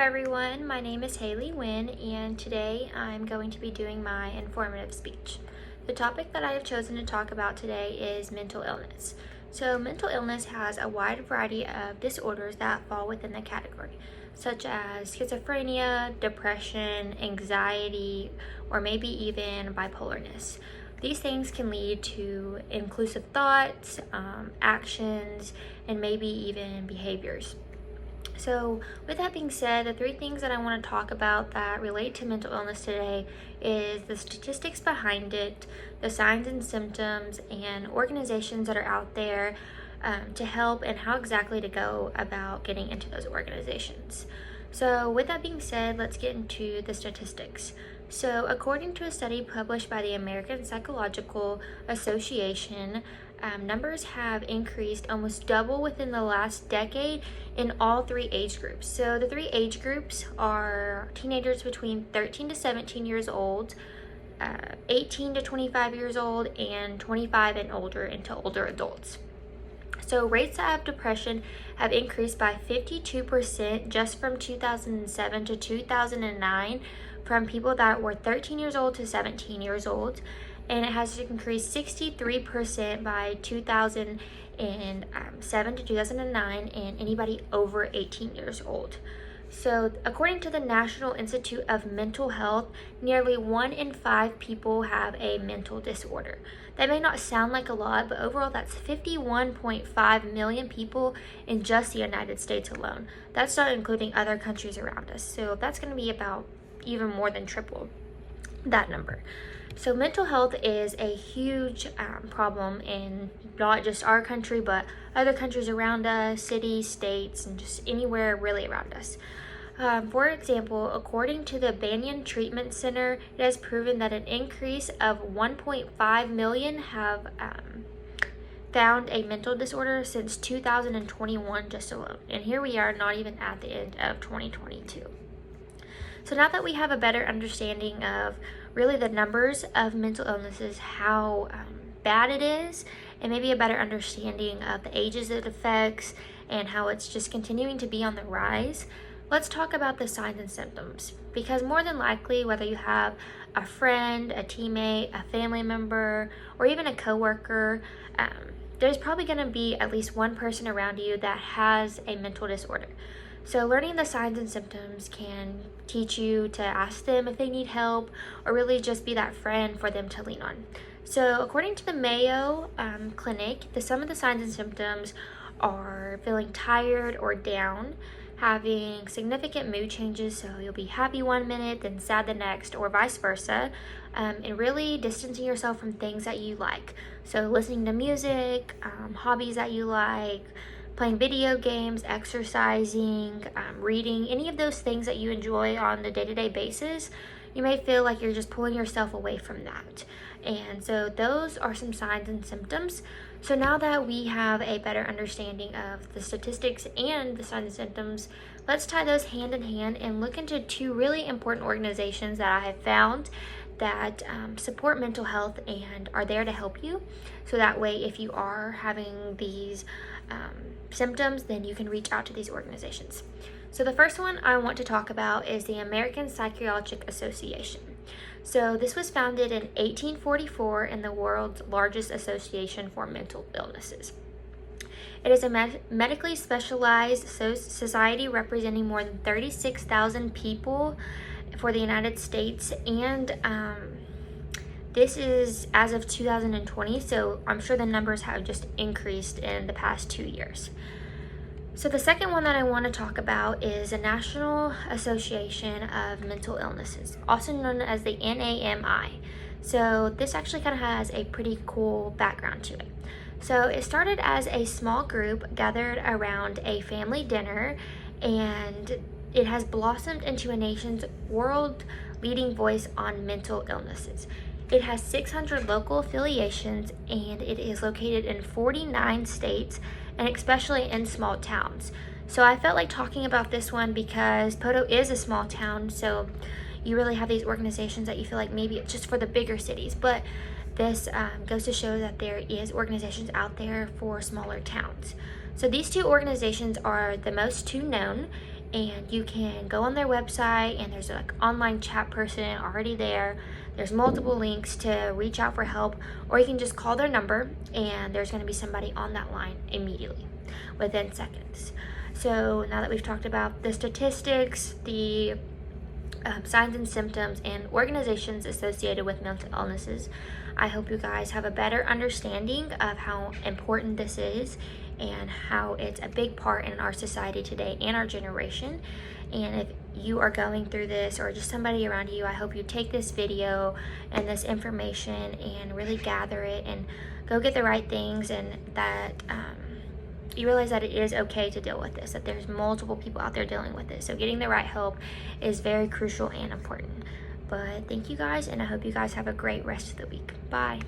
everyone, my name is Haley Wynn, and today I'm going to be doing my informative speech. The topic that I have chosen to talk about today is mental illness. So mental illness has a wide variety of disorders that fall within the category, such as schizophrenia, depression, anxiety, or maybe even bipolarness. These things can lead to inclusive thoughts, actions, and maybe even behaviors. So with that being said, the three things that I want to talk about that relate to mental illness today is the statistics behind it, the signs and symptoms, and organizations that are out there to help, and how exactly to go about getting into those organizations. So with that being said, let's get into the statistics. So according to a study published by the American Psychological Association, numbers have increased almost double within the last decade in all three age groups. So the three age groups are teenagers between 13 to 17 years old, 18 to 25 years old, and 25 and older into older adults. So rates of depression have increased by 52% just from 2007 to 2009 from people that were 13 years old to 17 years old. And it has increased 63% by 2007 to 2009 and anybody over 18 years old. So according to the National Institute of Mental Health, nearly 1 in 5 people have a mental disorder. That may not sound like a lot, but overall that's 51.5 million people in just the United States alone. That's not including other countries around us. So that's going to be about even more than triple that number. So mental health is a huge problem in not just our country, but other countries around us, cities, states, and just anywhere really around us. For example, according to the Banyan Treatment Center, it has proven that an increase of 1.5 million have found a mental disorder since 2021 just alone. And here we are, not even at the end of 2022. So now that we have a better understanding of really the numbers of mental illnesses, how bad it is, and maybe a better understanding of the ages it affects and how it's just continuing to be on the rise, let's talk about the signs and symptoms. Because more than likely, whether you have a friend, a teammate, a family member, or even a coworker, there's probably going to be at least one person around you that has a mental disorder. So learning the signs and symptoms can teach you to ask them if they need help, or really just be that friend for them to lean on. So according to the Mayo Clinic, some of the signs and symptoms are feeling tired or down, having significant mood changes, so you'll be happy one minute, then sad the next, or vice versa, and really distancing yourself from things that you like. So listening to music, hobbies that you like, playing video games, exercising, reading, any of those things that you enjoy on the day-to-day basis, you may feel like you're just pulling yourself away from that. And so those are some signs and symptoms. So now that we have a better understanding of the statistics and the signs and symptoms, let's tie those hand in hand and look into two really important organizations that I have found that support mental health and are there to help you. So that way, if you are having these symptoms, then you can reach out to these organizations. So the first one I want to talk about is the American Psychiatric Association. So this was founded in 1844 and the world's largest association for mental illnesses. It is a medically specialized society representing more than 36,000 people for the United States, and this is as of 2020, so I'm sure the numbers have just increased in the past 2 years. So the second one that I want to talk about is the National Association of Mental Illnesses, also known as the NAMI. So this actually kind of has a pretty cool background to it. So it started as a small group gathered around a family dinner, and it has blossomed into a nation's world leading voice on mental illnesses. It has 600 local affiliations, and it is located in 49 states, and especially in small towns. So I felt like talking about this one because Poto is a small town, so you really have these organizations that you feel like maybe it's just for the bigger cities, but this goes to show that there is organizations out there for smaller towns. So these two organizations are the most two known, and you can go on their website, and there's like online chat person already there. There's multiple links to reach out for help, or you can just call their number and there's going to be somebody on that line immediately within seconds. So now that we've talked about the statistics, the signs and symptoms, and organizations associated with mental illnesses, I hope you guys have a better understanding of how important this is and how it's a big part in our society today and our generation. And if you are going through this, or just somebody around you, I hope you take this video and this information and really gather it and go get the right things, and that you realize that it is okay to deal with this, that there's multiple people out there dealing with this. So getting the right help is very crucial and important. But thank you guys, and I hope you guys have a great rest of the week. Bye.